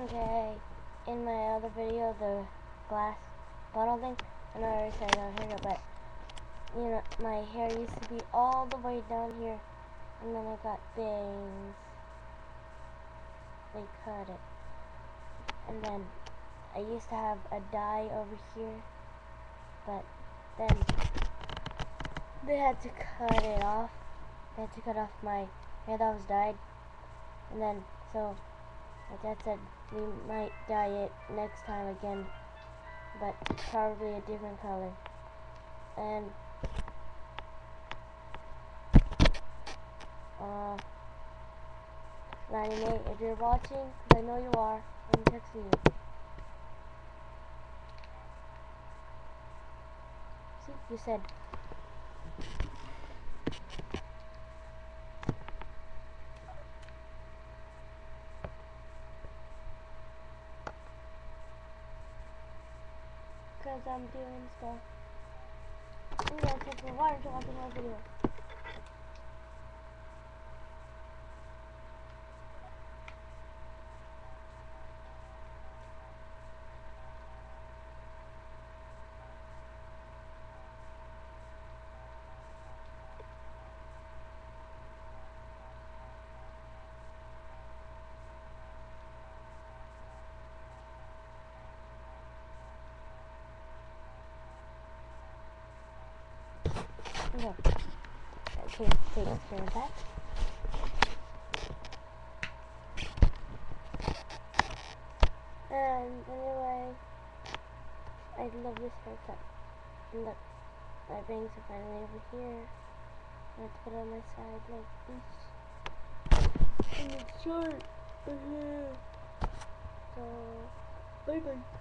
Okay, in my other video, the glass bottle thing, I know I already said on here, but you know, my hair used to be all the way down here, and then I got bangs. They cut it, and then I used to have a dye over here, but then they had to cut it off. They had to cut off my hair that was dyed, and then so my dad said we might dye it next time again, but probably a different color. And 98, if you're watching, 'cause I know you are, I'm texting you. See, you said. Because I'm doing stuff. Why aren't you watching my video? Okay. Okay, take care of that. And anyway, I love this haircut. And look, my bangs are finally over here. I have to put it on my side like this. And it's short. So, bye bye.